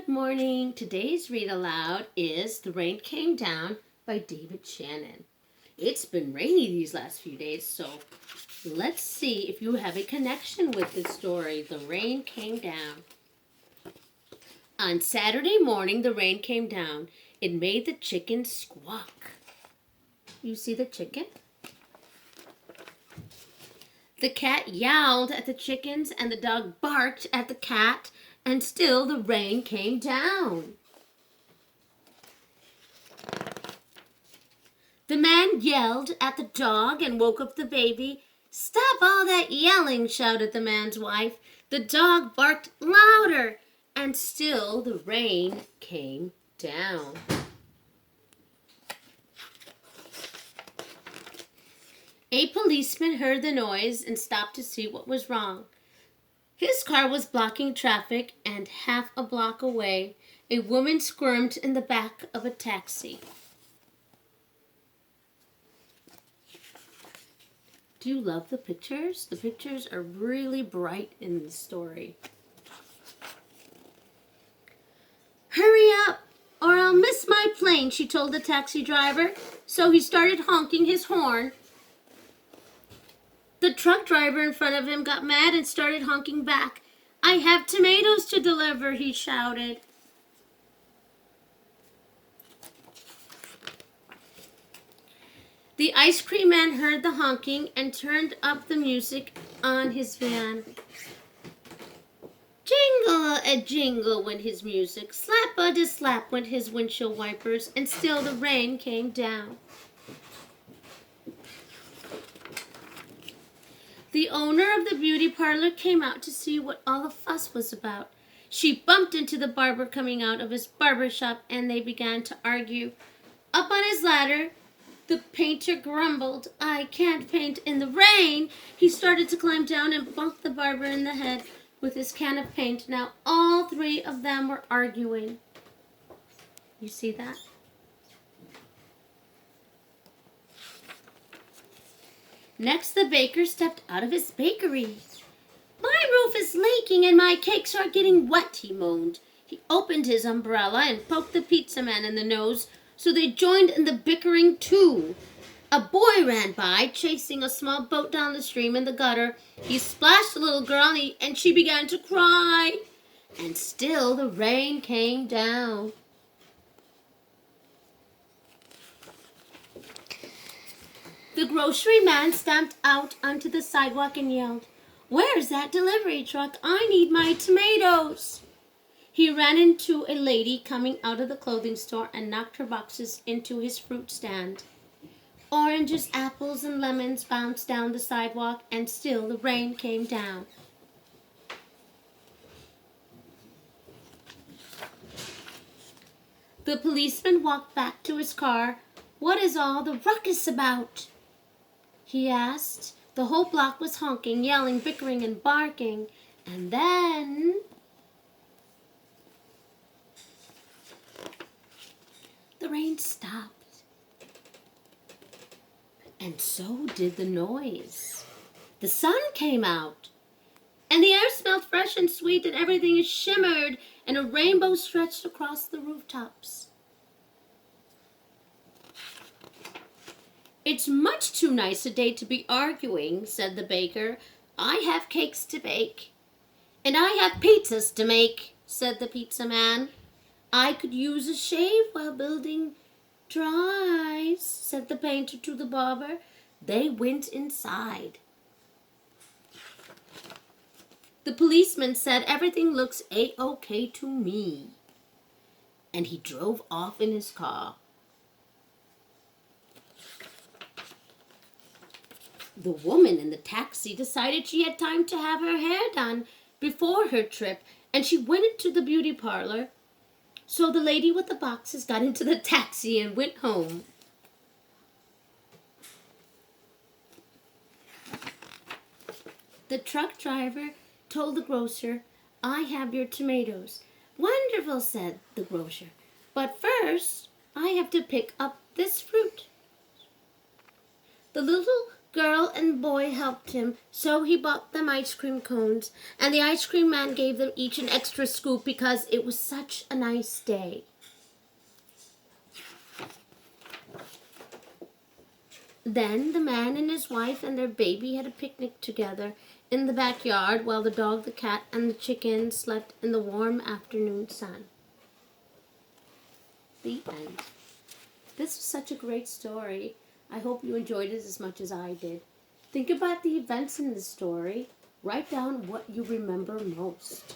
Good morning. Today's read aloud is The Rain Came Down by David Shannon. It's been rainy these last few days, so let's see if you have a connection with this story. The rain came down. On Saturday morning, the rain came down. It made the chicken squawk. You see the chicken? The cat yowled at the chickens and the dog barked at the cat, and still the rain came down. The man yelled at the dog and woke up the baby. "Stop all that yelling," shouted the man's wife. The dog barked louder, and still the rain came down. A policeman heard the noise and stopped to see what was wrong. His car was blocking traffic, and half a block away, a woman squirmed in the back of a taxi. Do you love the pictures? The pictures are really bright in the story. "Hurry up, or I'll miss my plane," she told the taxi driver. So he started honking his horn. The truck driver in front of him got mad and started honking back. "I have tomatoes to deliver," he shouted. The ice cream man heard the honking and turned up the music on his van. Jingle-a-jingle went his music, slap-a-de-slap went his windshield wipers, and still the rain came down. The owner of the beauty parlor came out to see what all the fuss was about. She bumped into the barber coming out of his barber shop, and they began to argue. Up on his ladder, the painter grumbled, "I can't paint in the rain." He started to climb down and bumped the barber in the head with his can of paint. Now all three of them were arguing. You see that? Next, the baker stepped out of his bakery. "My roof is leaking and my cakes are getting wet," he moaned. He opened his umbrella and poked the pizza man in the nose, so they joined in the bickering too. A boy ran by, chasing a small boat down the stream in the gutter. He splashed the little girl and she began to cry. And still the rain came down. The grocery man stamped out onto the sidewalk and yelled, "Where's that delivery truck? I need my tomatoes." He ran into a lady coming out of the clothing store and knocked her boxes into his fruit stand. Oranges, apples, and lemons bounced down the sidewalk, and still the rain came down. The policeman walked back to his car. "What is all the ruckus about?" he asked. The whole block was honking, yelling, bickering, and barking. And then the rain stopped. And so did the noise. The sun came out. And the air smelled fresh and sweet, and everything shimmered, and a rainbow stretched across the rooftops. "It's much too nice a day to be arguing," said the baker. "I have cakes to bake." "And I have pizzas to make," said the pizza man. "I could use a shave while building dries," said the painter to the barber. They went inside. The policeman said, "Everything looks A-OK to me." And he drove off in his car. The woman in the taxi decided she had time to have her hair done before her trip, and she went into the beauty parlor. So the lady with the boxes got into the taxi and went home. The truck driver told the grocer, "I have your tomatoes." "Wonderful," said the grocer. "But first, I have to pick up this fruit." The little girl and boy helped him, so he bought them ice cream cones, and the ice cream man gave them each an extra scoop because it was such a nice day. Then the man and his wife and their baby had a picnic together in the backyard while the dog, the cat, and the chicken slept in the warm afternoon sun. The end. This was such a great story. I hope you enjoyed it as much as I did. Think about the events in the story. Write down what you remember most.